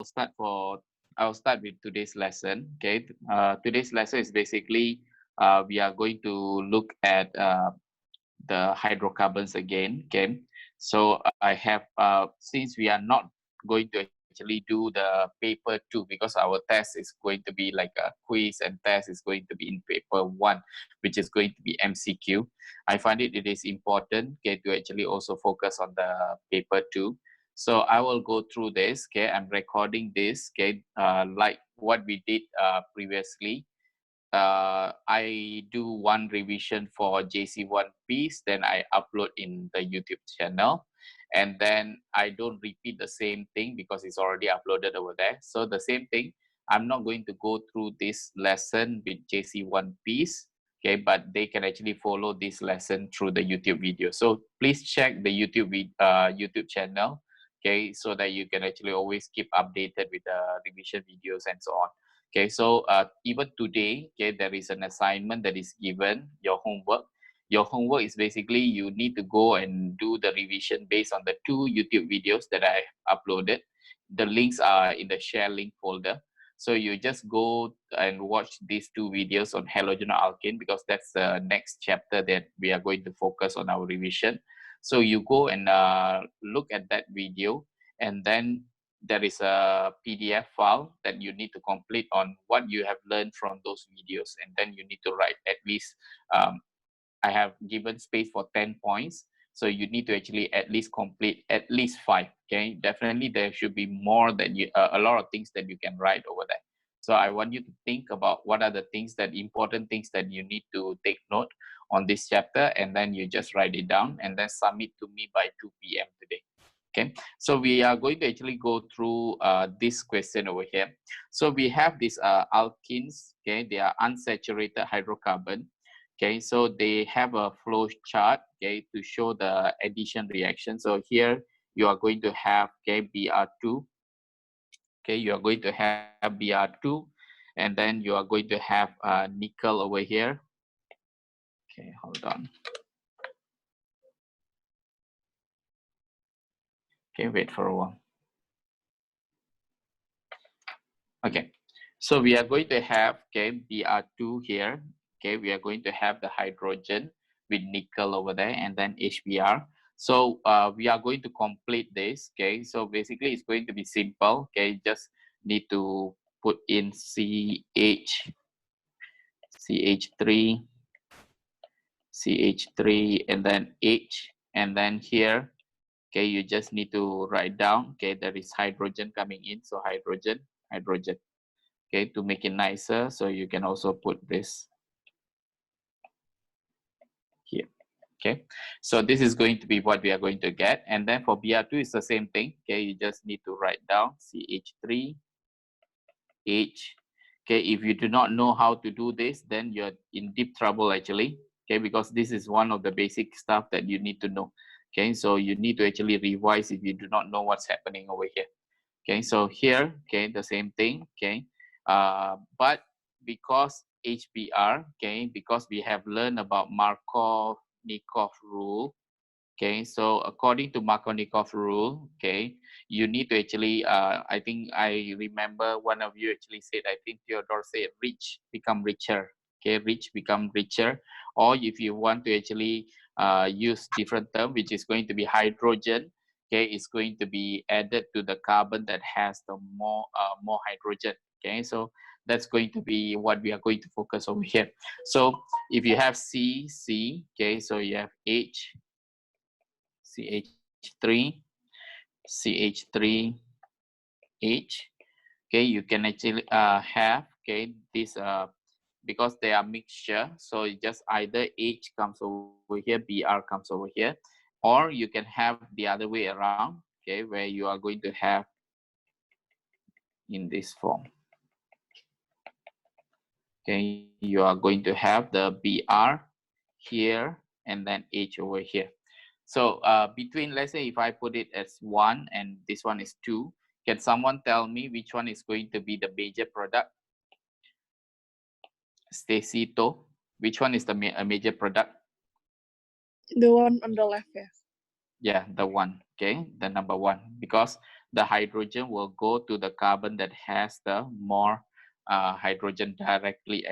I'll start with today's lesson. Okay, today's lesson is basically we are going to look at the hydrocarbons again. Okay, so I have since we are not going to actually do the paper 2 because our test is going to be like a quiz and test is going to be in paper 1, which is going to be MCQ. I find it is important, okay, to actually also focus on the paper 2. So I will go through this. Okay, I'm recording this. Okay, like what we did previously. I do one revision for JC1 piece, then I upload in the YouTube channel, and then I don't repeat the same thing because it's already uploaded over there. So the same thing, I'm not going to go through this lesson with JC1 piece, okay, but they can actually follow this lesson through the YouTube video. So please check the YouTube channel, okay, so that you can actually always keep updated with the revision videos and so on. Okay, so even today, okay, there is an assignment that is given, your homework. Your homework is basically you need to go and do the revision based on the 2 YouTube videos that I uploaded. The links are in the share link folder. So you just go and watch these 2 videos on halogen-alkane because that's the next chapter that we are going to focus on our revision. So you go and look at that video, and then there is a PDF file that you need to complete on what you have learned from those videos, and then you need to write at least I have given space for 10 points, so you need to actually at least complete at least 5. Okay, definitely there should be more than you a lot of things that you can write over there. So I want you to think about what are the things that important things that you need to take note on this chapter, and then you just write it down and then submit to me by 2 p.m. today. Okay, so we are going to actually go through this question over here. So we have these alkenes. Okay, they are unsaturated hydrocarbon. Okay, so they have a flow chart, okay, to show the addition reaction. So here you are going to have, okay, Br2. Okay, you are going to have Br2, and then you are going to have nickel over here. Okay, hold on. Okay, wait for a while. Okay, so we are going to have, okay, Br2 here. Okay, we are going to have the hydrogen with nickel over there, and then HBr. So we are going to complete this. Okay, so basically it's going to be simple. Okay, just need to put in CH3, CH3, and then H, and then here, okay, you just need to write down, okay, there is hydrogen coming in, so hydrogen, okay, to make it nicer. So you can also put this here. Okay, so this is going to be what we are going to get. And then for Br2, it's the same thing. Okay, you just need to write down CH3, H. Okay, if you do not know how to do this, then you're in deep trouble actually. Okay, because this is one of the basic stuff that you need to know. Okay, so you need to actually revise if you do not know what's happening over here. Okay, so here, okay, the same thing. Okay, but because HBr, okay, because we have learned about Markov-Nikov rule. Okay, so according to Markov-Nikov rule, okay, you need to actually, I think I remember one of you actually said, I think Theodore said, rich become richer. Okay, rich become richer. Or if you want to actually use different term, which is going to be hydrogen, okay, it's going to be added to the carbon that has the more hydrogen. Okay, so that's going to be what we are going to focus over here. So if you have C, okay, so you have H, CH3, CH3, H. Okay, you can actually have, okay, this because they are mixture, so it just either H comes over here, Br comes over here, or you can have the other way around, okay, where you are going to have in this form. Okay, you are going to have the Br here and then H over here. So between, let's say if I put it as 1 and this one is 2, can someone tell me which one is going to be the major product? Stacy To, which one is the major product? The one on the left, yes. Yeah, the one, okay, the number 1, because the hydrogen will go to the carbon that has the more hydrogen directly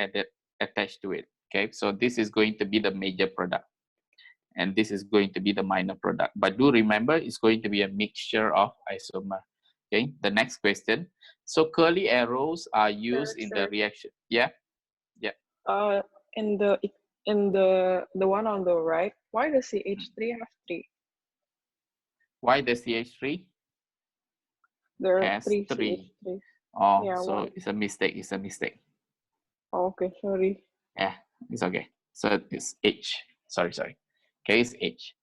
attached to it. Okay, so this is going to be the major product, and this is going to be the minor product. But do remember, it's going to be a mixture of isomer. Okay, the next question. So curly arrows are used in the reaction. Yeah, yeah. In the one on the right, why does CH3 have 3? Why the CH3 There are has 3 3? CH3s. Oh, Yeah, so why? it's a mistake. It's a mistake. Oh, okay, sorry. Yeah, it's okay. So it's H. Sorry. Okay, it's H.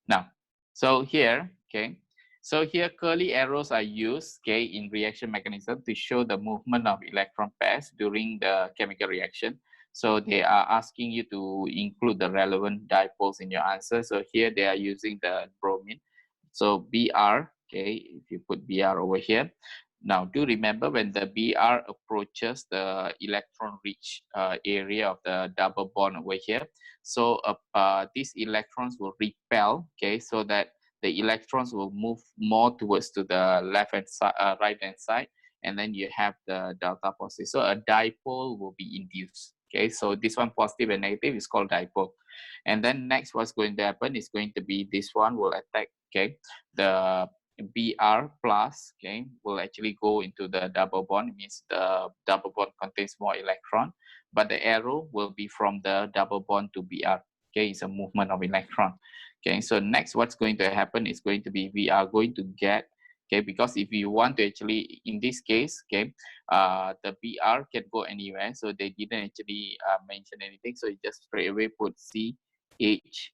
Now, so here, okay, so here curly arrows are used, okay, in reaction mechanism to show the movement of electron pairs during the chemical reaction. So they are asking you to include the relevant dipoles in your answer. So here they are using the bromine. So Br, okay, if you put Br over here. Now, do remember when the Br approaches the electron-rich area of the double bond over here, so these electrons will repel, okay, so that the electrons will move more towards to the left-hand side, right-hand side, and then you have the delta positive. So a dipole will be induced, okay, so this one positive and negative is called dipole. And then next, what's going to happen is going to be this one will attack, okay, the Br plus, okay, will actually go into the double bond. It means the double bond contains more electron, but the arrow will be from the double bond to Br. Okay, it's a movement of electron. Okay, so next what's going to happen is going to be we are going to get, okay, because if you want to actually, in this case, okay, the Br can go anywhere, so they didn't actually mention anything, so you just straight away put CH.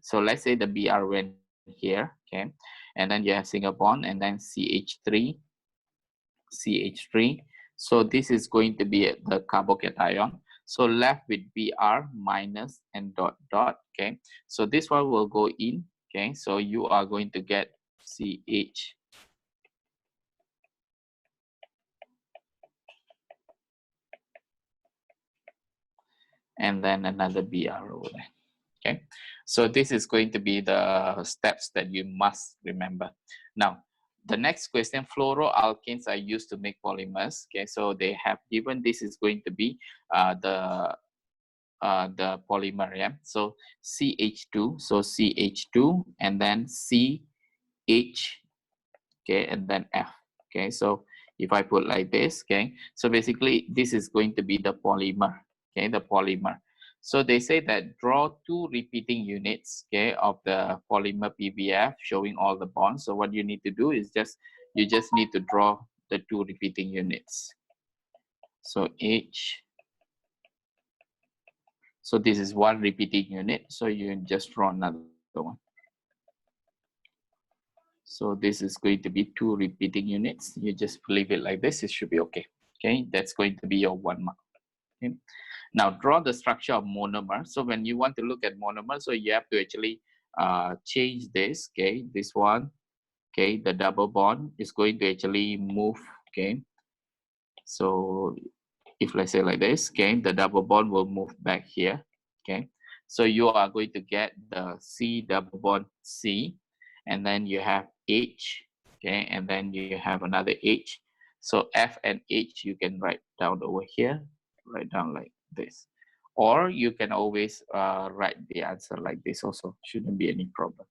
So let's say the Br went here, okay, and then you have single bond and then CH3. So this is going to be the carbocation. So left with Br minus and dot dot, okay. So this one will go in, okay. So you are going to get CH. And then another Br over there. Okay, so this is going to be the steps that you must remember. Now, the next question, fluoroalkanes are used to make polymers. Okay, so they have given this is going to be the polymer. Yeah, so CH2, so CH2 and then CH, okay, and then F. Okay, so if I put like this, okay, so basically this is going to be the polymer. Okay, the polymer. So they say that draw 2 repeating units, okay, of the polymer PBF showing all the bonds. So what you need to do is you just need to draw the 2 repeating units. So H. So this is 1 repeating unit. So you just draw another one. So this is going to be 2 repeating units. You just leave it like this. It should be okay. Okay, that's going to be your 1 mark. Okay. Now draw the structure of monomer. So when you want to look at monomer, so you have to actually change this. Okay, this one. Okay, the double bond is going to actually move. Okay, so if let's say like this, okay, the double bond will move back here. Okay, so you are going to get the C double bond C, and then you have H, okay, and then you have another H. So F and H you can write down over here, write down like this, or you can always write the answer like this also, shouldn't be any problem.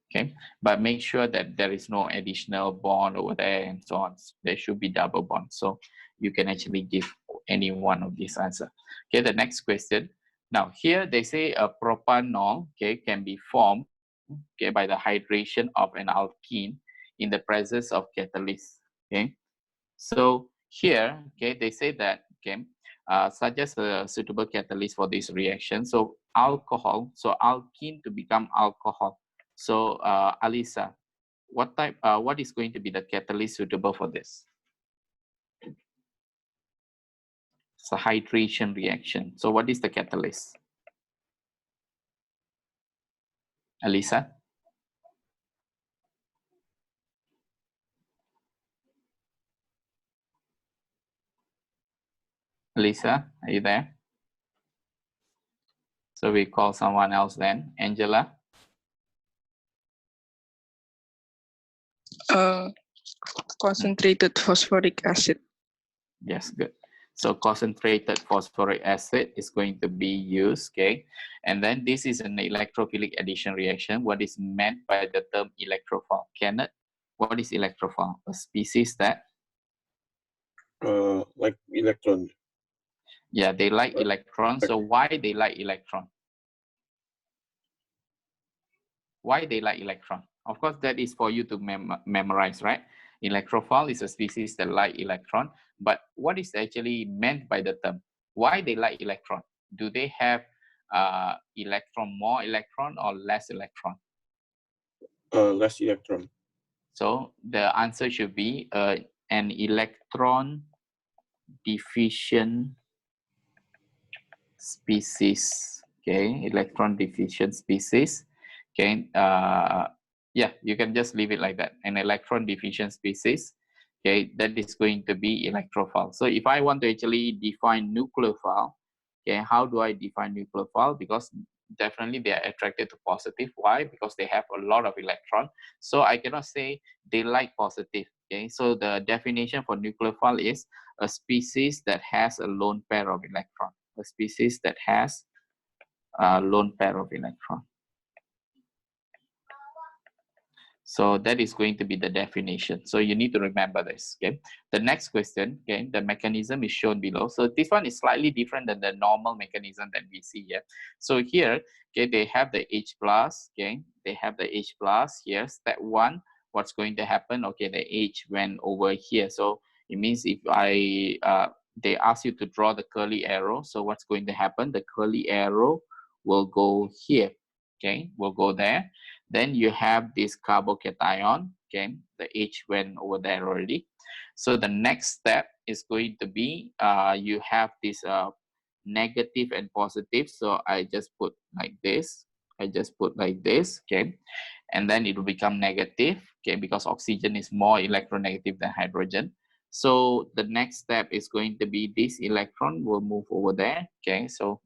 Okay, but make sure that there is no additional bond over there and so on. There should be double bond, so you can actually give any one of these answer. Okay, the next question. Now here they say a propanol, okay, can be formed, okay, by the hydration of an alkene in the presence of catalyst. Okay, so here, okay, they say that, okay, suggest a suitable catalyst for this reaction. So alcohol, so alkene to become alcohol. So Alisa, what is going to be the catalyst suitable for this? It's a hydration reaction. So what is the catalyst? Alisa? Alisa, are you there? So we call someone else then. Angela? Concentrated phosphoric acid. Yes, good. So concentrated phosphoric acid is going to be used, okay? And then this is an electrophilic addition reaction. What is meant by the term electrophile? Kenneth, what is electrophile? A species that? Like electron. Yeah, they like electrons. So why they like electron? Why they like electron? Of course, that is for you to memorize, right? Electrophile is a species that like electron. But what is actually meant by the term? Why they like electron? Do they have more electron or less electron? Less electron. So the answer should be an electron deficient species. Okay, electron deficient species. Okay, yeah, you can just leave it like that. An electron deficient species. Okay, that is going to be electrophile. So if I want to actually define nucleophile, okay, how do I define nucleophile? Because definitely they are attracted to positive. Why? Because they have a lot of electron. So I cannot say they like positive. Okay, so the definition for nucleophile is a species that has a lone pair of electron. A species that has a lone pair of electron. So that is going to be the definition. So you need to remember this. Okay. The next question, okay, the mechanism is shown below. So this one is slightly different than the normal mechanism that we see here. So here, okay, they have the H plus. Okay, they have the H plus here. Step one, what's going to happen? Okay, the H went over here. So it means if they ask you to draw the curly arrow. So what's going to happen? The curly arrow will go here. Okay, will go there. Then you have this carbocation, okay, the H went over there already. So the next step is going to be, you have this negative and positive. So I just put like this, okay, and then it will become negative, okay, because oxygen is more electronegative than hydrogen. So the next step is going to be this electron will move over there, okay, so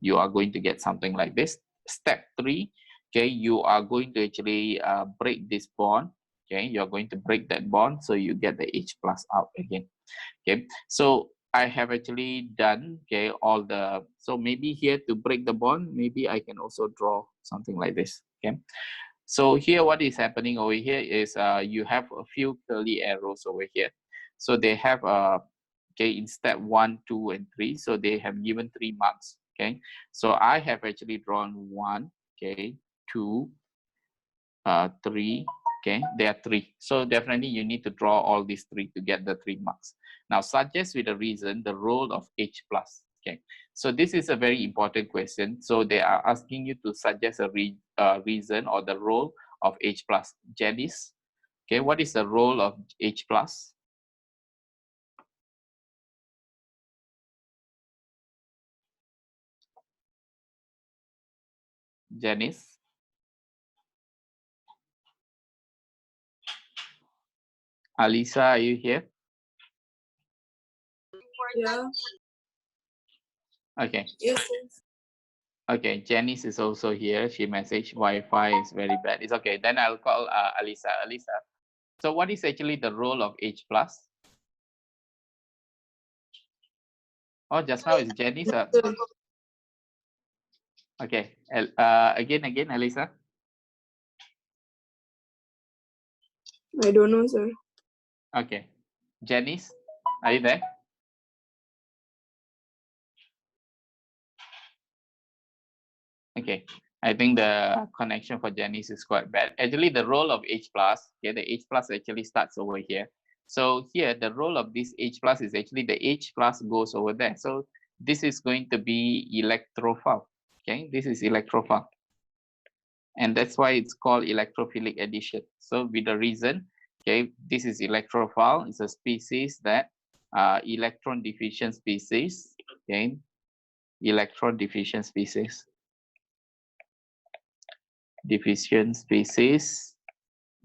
you are going to get something like this. Step 3, okay, you are going to actually break this bond. Okay, you're going to break that bond, so you get the H plus out again. Okay, so I have actually done, okay, all the, so maybe here to break the bond, maybe I can also draw something like this. Okay, so here what is happening over here is you have a few curly arrows over here. So they have okay, in step 1, 2, and 3, so they have given 3 marks. Okay, so I have actually drawn 1, okay, 2, 3, okay, there are 3. So definitely you need to draw all these 3 to get the 3 marks. Now suggest with a reason the role of H plus. Okay, so this is a very important question. So they are asking you to suggest a reason or the role of H plus. Janice, okay, what is the role of H plus? Janice? Alisa, are you here? Yeah. Okay. Yes. Okay, Janice is also here. She messaged Wi-Fi is very bad. It's okay. Then I'll call Alisa. Alisa, so what is actually the role of H plus? Oh, just now it's Janice. Okay. Again, Alisa. I don't know, sir. Okay. Janice, are you there? Okay. I think the connection for Janice is quite bad. Actually, the role of H plus, okay, the H plus actually starts over here. So here, the role of this H plus is actually the H plus goes over there. So this is going to be electrophile. Okay, this is electrophile. And that's why it's called electrophilic addition. So with the reason, okay, this is electrophile. It's a species that electron deficient species, okay, electron deficient species. Deficient species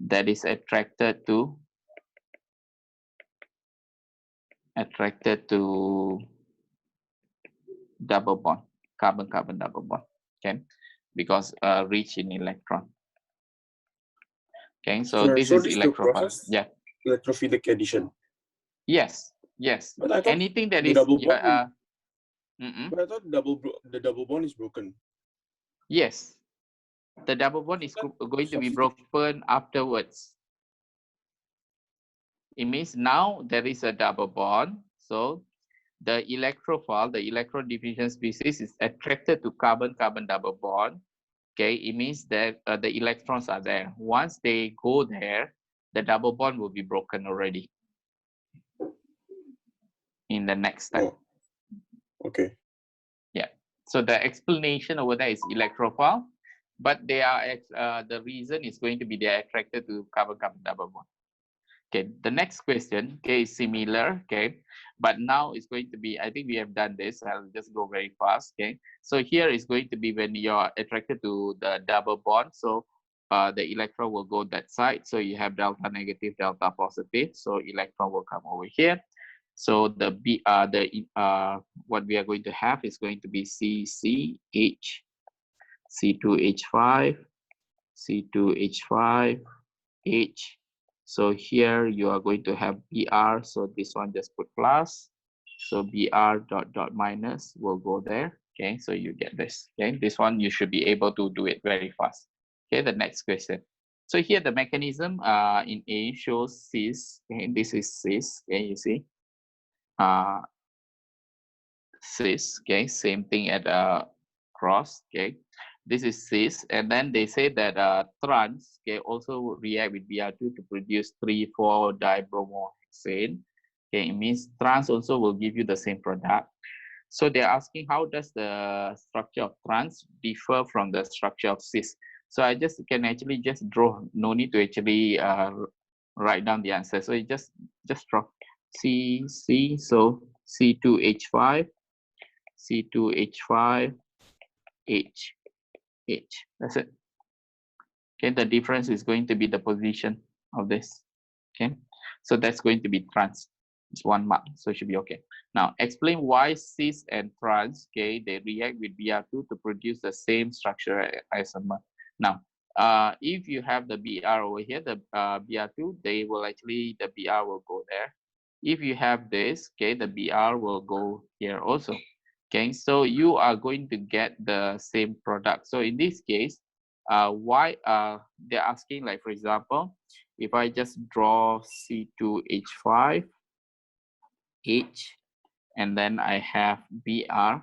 that is attracted to double bond, carbon-carbon double bond, okay, because rich in electron. Okay, so this so is this the electrophile. process? Yeah. Electrophilic addition. Yes. Yes. But I thought Anything that the is double bond. mm-mm. But I thought the double bond is broken. Yes, the double bond is going to be broken afterwards. It means now there is a double bond. So the electrophile, the electron division species, is attracted to carbon-carbon double bond. Okay, it means that the electrons are there. Once they go there, the double bond will be broken already in the next step. Oh, okay. Yeah. So the explanation over there is electrophile, but they are the reason is going to be they are attracted to carbon-carbon double bond. Okay, the next question, okay, is similar, okay, but now it's going to be, I think we have done this, I'll just go very fast, okay. So here is going to be when you're attracted to the double bond, so the electron will go that side, so you have delta negative, delta positive, so electron will come over here. So the what we are going to have is going to be CCH, C2H5, C2H5, H. So here you are going to have Br. So this one just put plus. So Br dot minus will go there. Okay, so you get this. Okay, this one you should be able to do it very fast. Okay, the next question. So here the mechanism in A shows cis. Okay, this is cis. Okay, you see. Cis. Okay, same thing at cross. Okay, this is cis, and then they say that trans okay also react with Br2 to produce 3,4 dibromohexane. Okay, it means trans also will give you the same product. So they're asking how does the structure of trans differ from the structure of cis. So I just can actually just draw. No need to actually write down the answer. So you just draw C. So C2H5. C2H5, H. That's it. Okay, the difference is going to be the position of this. Okay, so that's going to be trans. It's 1 mark, so it should be okay. Now, explain why cis and trans, okay, they react with Br2 to produce the same structure isomer. Now, if you have the Br over here, the Br2, they will actually, the Br will go there. If you have this, okay, the Br will go here also. Okay, so you are going to get the same product. So in this case, why they're asking, like for example, if I just draw C2H5, H, and then I have Br,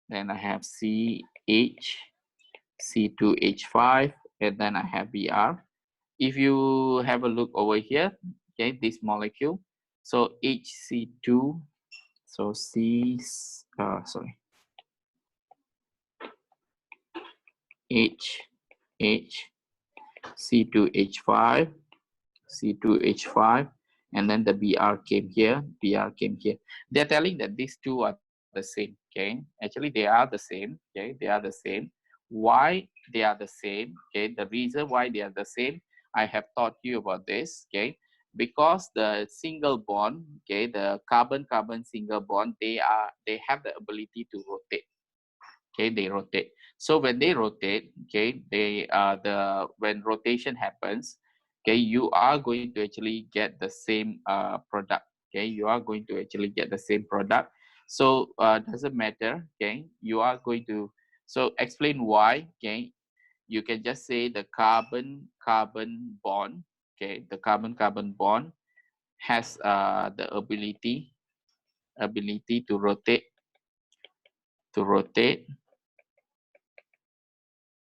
then I have CH, C2H5, and then I have Br. If you have a look over here, okay, this molecule, so HC2, so H, C2H5, C2H5, and then the Br came here, They're telling that these two are the same, okay? Actually, they are the same, okay? They are the same. Why they are the same, okay? The reason why they are the same, I have taught you about this, okay? Because the single bond, okay, the carbon-carbon single bond, they have the ability to rotate. Okay, they rotate. So when they rotate, okay, when rotation happens, okay, you are going to actually get the same product. Okay, you are going to actually get the same product. So doesn't matter. Okay, you are going to. So explain why. Okay, you can just say the carbon-carbon bond. Okay, the carbon-carbon bond has the ability to rotate,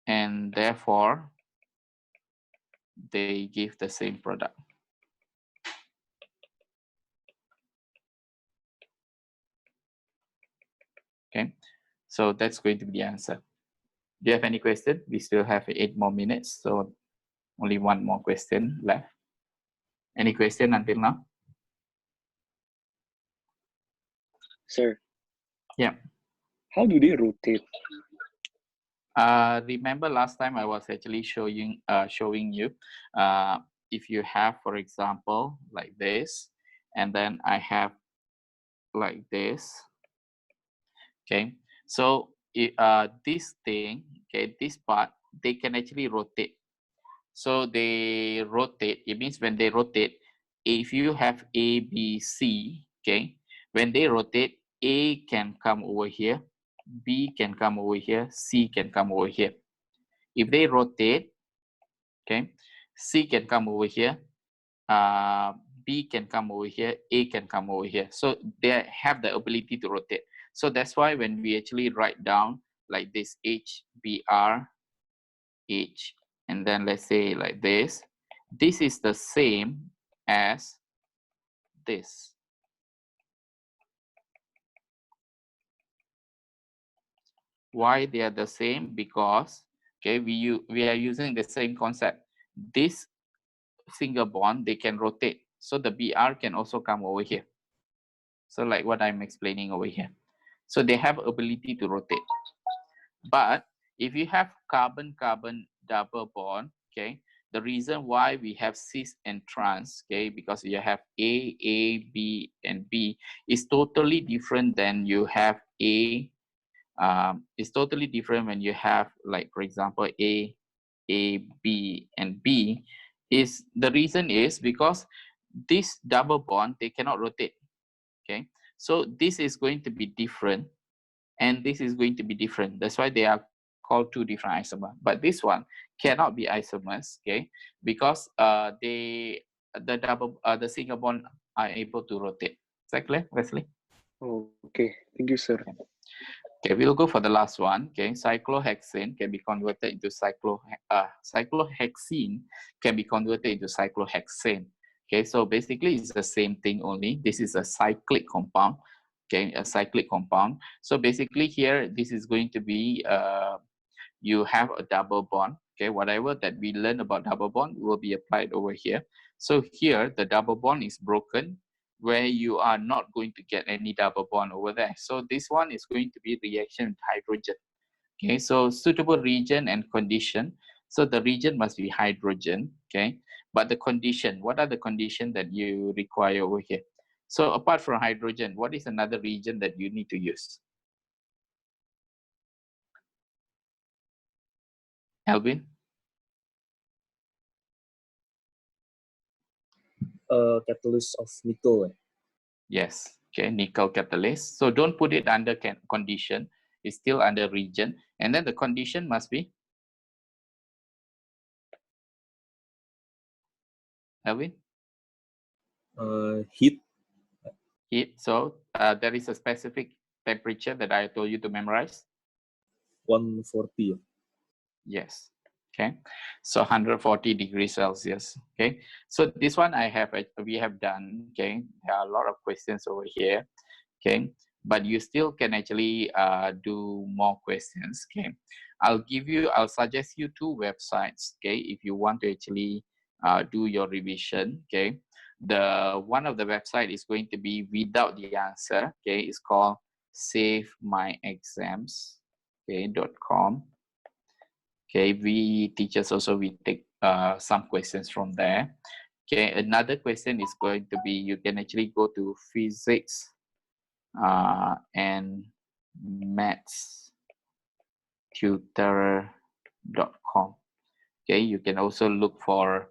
and therefore they give the same product. Okay, so that's going to be the answer. Do you have any question? We still have 8 more minutes, so only 1 more question left. Any question until now? Sir. Yeah. How do they rotate? Remember last time I was actually showing you if you have, for example, like this, and then I have like this. Okay, so this thing, okay, this part, they can actually rotate. So they rotate. It means when they rotate, if you have A, B, C, okay, when they rotate, A can come over here, B can come over here, C can come over here. If they rotate, okay, C can come over here, B can come over here, A can come over here. So they have the ability to rotate. So that's why when we actually write down like this H, B, R, H, and then let's say like this is the same as this. Why they are the same? Because okay, we are using the same concept. This single bond, they can rotate. So the BR can also come over here. So like what I'm explaining over here. So they have ability to rotate. But if you have carbon-carbon double bond, okay, the reason why we have cis and trans, okay, because you have A, B, and B is totally different than you have A. It's totally different when you have, like, for example, A, B, and B. Is the reason is because this double bond, they cannot rotate. Okay, so this is going to be different, and this is going to be different. That's why they are called two different isomers. But this one cannot be isomers, okay, because the single bond are able to rotate. Is that clear, Wesley? Okay, thank you, sir. Okay, we'll go for the last one. Okay, cyclohexane can be converted into cyclohexene can be converted into cyclohexane. Okay, so basically it's the same thing, only this is a cyclic compound. Okay, a cyclic compound. So basically here, this is going to be you have a double bond. Okay, whatever that we learn about double bond will be applied over here. So here the double bond is broken, where you are not going to get any double bond over there. So this one is going to be reaction with hydrogen. Okay, so suitable region and condition. So the region must be hydrogen, okay? But the condition, what are the conditions that you require over here? So apart from hydrogen, what is another region that you need to use? Alvin? Catalyst of nickel. Yes, okay, nickel catalyst. So don't put it under condition, it's still under region. And then the condition must be? Alvin? Heat. Heat. So there is a specific temperature that I told you to memorize? 140. Yes. Okay. So 140 degrees Celsius. Okay. So this one we have done. Okay. There are a lot of questions over here. Okay. But you still can actually do more questions. Okay. I'll suggest you two websites. Okay. If you want to actually do your revision. Okay. One of the website is going to be without the answer. Okay. It's called savemyexams. Okay. .com. Okay, we teachers also, we take some questions from there. Okay, another question is going to be, you can actually go to physics and maths tutor.com. Okay, you can also look for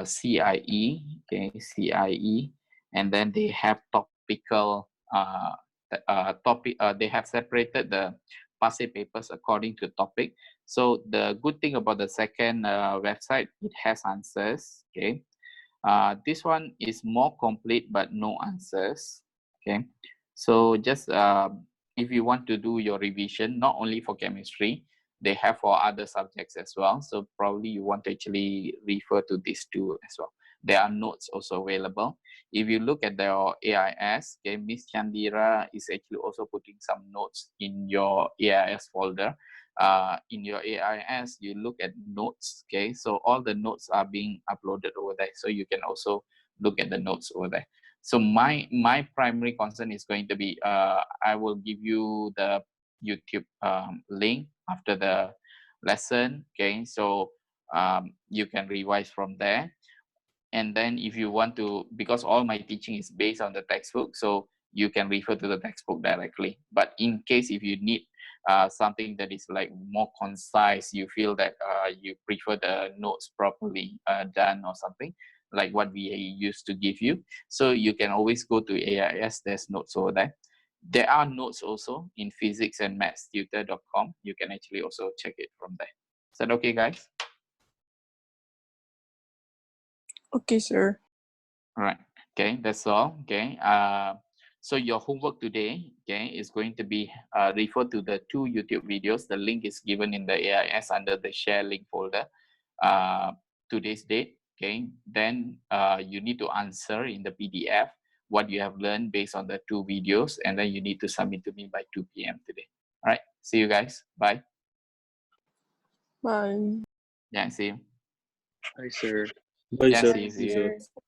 CIE, okay, CIE, and then they have topical they have separated the passé papers according to topic. So the good thing about the second website, it has answers. Okay, this one is more complete but no answers. Okay, so just if you want to do your revision, not only for chemistry, they have for other subjects as well. So probably you want to actually refer to these two as well. There are notes also available. If you look at their AIS, okay, Miss Chandira is actually also putting some notes in your AIS folder. In your AIS, you look at notes, okay? So all the notes are being uploaded over there. So you can also look at the notes over there. So my primary concern is going to be, I will give you the YouTube link after the lesson, okay? So you can revise from there. And then if you want to, because all my teaching is based on the textbook, so you can refer to the textbook directly. But in case if you need something that is like more concise, you feel that you prefer the notes properly done or something like what we used to give you, so you can always go to AIS. There's notes over there. There are notes also in physicsandmathstutor.com. You can actually also check it from there. Is that okay, guys? Okay, sir. All right. Okay, that's all. Okay. So your homework today, okay, is going to be refer to the 2 YouTube videos. The link is given in the AIS under the share link folder. Today's date. Okay. Then you need to answer in the PDF what you have learned based on the 2 videos, and then you need to submit to me by 2 p.m. today. All right. See you guys. Bye. Bye. Yeah. See you. Hi, sir. Bye, Yeah. sir. See you. See See you, you. sir.